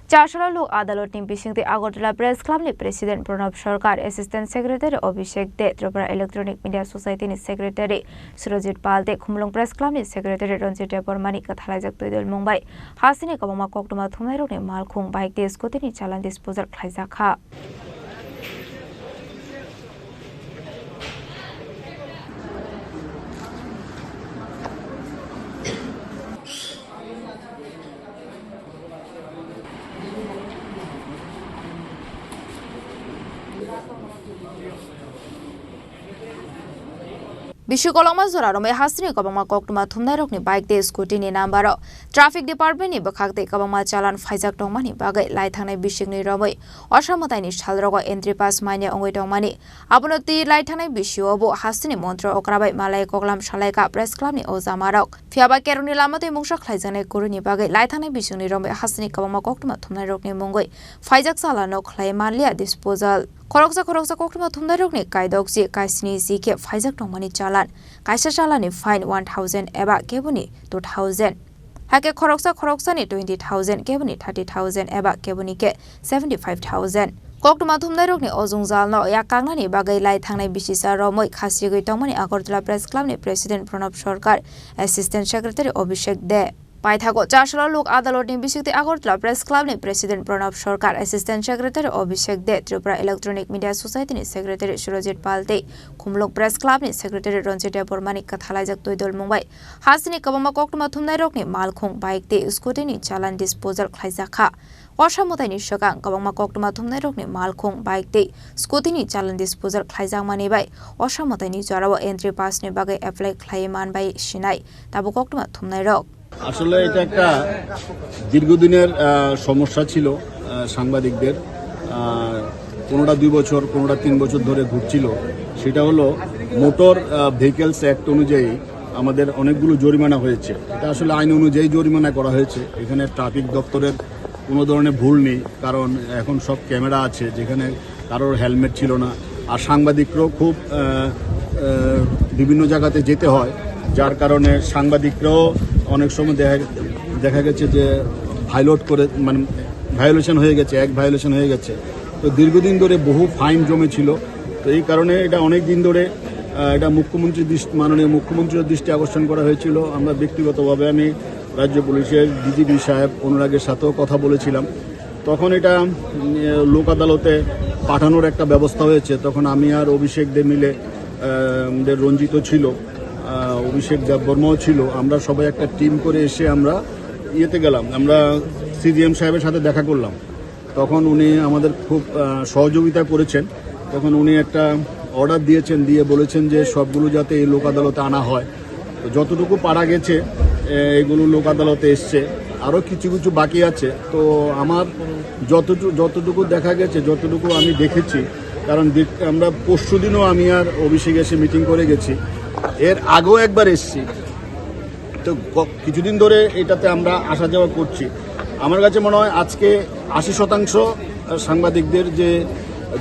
Chasalo Lok Adalat ni Bisingtwi Agartala Press Clubni President Pranab Sarkar, Assistant Secretary Abhishek tei Tripura Electronic Media Society ni Secretary Sourajit tei Khumulwng Press Club ni Secretary Ranjit Debbarma ni Khhlaijakha Twidulmung bai Hasteni Kwbangma Koktwma Thumanirokni Malkhung tei Scooty ni Challan disposal Khlaijakha. Bisingtwi Zorarome Hasteni Kwbangma Koktwma Thumanirokni tei Scooty ni number Traffic Department ni bakhakte Kwbangma Challan Khlaijakha tongmani bagai lai thangnai bisingni romoi osamataini salrogo entry pass maine ongoi tongmani abonoti lai thangnai bisiobo Hasteni montra okrabai malai koklam salaika Press Club ni ojamarok phiaba keroni lamate mungsa khlaijaknai kuruni bagai lai thangnai bisingni romoi Hasteni Kwbangma Koktwma Thumanirokni mungoi Khlaijakha Challano khlaimanlia disposal Khorang Koktwma Thumanirokni kaidokji kaisni jike Khlaijakha tongmani Challan kaisa Challani fine 1000 eba kebuni 2000 hake khoroksa ni 20000 kebuni 30000 eba kebuni ke 75000 Koktwma Thumanirokni ojungjalno yakangnani bagai lai thangnai bisisa romoi khasiyogoi tongmani Agartala Press Club ni President Pranab Sarkar Assistant Secretary Abhishek de Paithago Chasalo Lok Adalat ni Bisingtwi Agartala Press Club ni President Pranab Sarkar Assistant Secretary Abhishek de Tripura Electronic Media Society ni Secretary Sourajit tei Khumulwng Press Club ni Secretary Ranjit Debbarma ni Kwthalaijak Twidulmung bai Hasteni Kwbangma Koktwma Thumanirokni Malkhung tei Scooty ni Challan disposal Khlaijakha osamataini sakang Kwbangma Koktwma Thumanirokni Malkhung tei Scooty ni Challan disposal Khlaijakmani bai osamataini jarao entry pass ni bagai apply khlaiman bai sinai tabo Koktwma Thumanirok আসলে এটা একটা দীর্ঘদিনের সমস্যা ছিল সাংবাদিকদের কোনোটা 2 বছর কোনোটা 3 বছর ধরে ঘুরছিল সেটা হলো মোটর ভেহিকলস অ্যাক্ট অনুযায়ী আমাদের অনেকগুলো জরিমানা হয়েছে এটা আসলে আইন অনুযায়ী জরিমানা করা হয়েছে এখানে ট্রাফিক দপ্তরের কোনো ধরনের ভুল নেই কারণ এখন সব ক্যামেরা আছে যেখানে কারোর হেলমেট ছিল না আর সাংবাদিকরাও খুব বিভিন্ন জায়গাতে যেতে হয় যার কারণে সাংবাদিকরাও অনেক সময় দেখা গেছে যে ভায়োলেশন হয়ে গেছে ভায়োলেশন হয়ে গেছে তো দীর্ঘদিন ধরে বহু ফাইন জমেছিল তো এই কারণে এটা অনেক দিন ধরে এটা মাননীয় মুখ্যমন্ত্রীর দৃষ্টি আকর্ষণ করা হয়েছিল আমরা ব্যক্তিগতভাবে আমি রাজ্য পুলিশের ডিজিপি সাহেব অনুরাগের সাথেও কথা বলেছিলাম তখন এটা লোক আদালতে পাঠানোর একটা ব্যবস্থা হয়েছে তখন আমি আর অভিষেক দে মিলে আমাদের রঞ্জিতও ছিল অভিষেক দেববর্মাও ছিল আমরা সবাই একটা টিম করে এসে আমরা ইয়েতে গেলাম আমরা সিজিএম সাহেবের সাথে দেখা করলাম তখন উনি আমাদের খুব সহযোগিতা করেছেন তখন উনি একটা অর্ডার দিয়েছেন দিয়ে বলেছেন যে সবগুলো যাতে এই লোক আদালতে আনা হয় তো যতটুকু পারা গেছে এগুলো লোক আদালতে এসছে আরও কিছু কিছু বাকি আছে তো আমার যতটুকু দেখা গেছে যতটুকু আমি দেখেছি কারণ আমরা পরশুদিনও আমি আর অভিষেক এসে মিটিং করে গেছি এর আগেও একবার এসেছি তো কিছুদিন ধরে এটাতে আমরা আসা যাওয়া করছি আমার কাছে মনে হয় আজকে 80% সাংবাদিকদের যে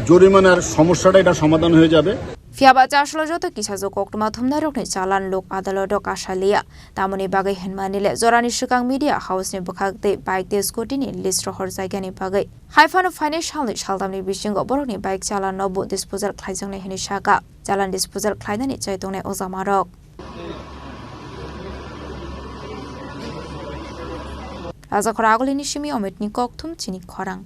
জরিমানার সমস্যাটা এটা সমাধান হয়ে যাবে Phiaba Chasalo joto kisajo Koktwma Thumanirokni Challan Lok Adalat kasalia tamoni bagai henmanile zorani sikang media house ni bakhakte tei Scooty ni list rohor jaigani bagai haifano financial ni saldamni bisingo borokni bike Challan nobo disposal khlaijaknai hini saka Challan disposal khlainani chaitongnai ojamarok Raja Khoragolini Shimi Omitni Koktwma Chini Khorang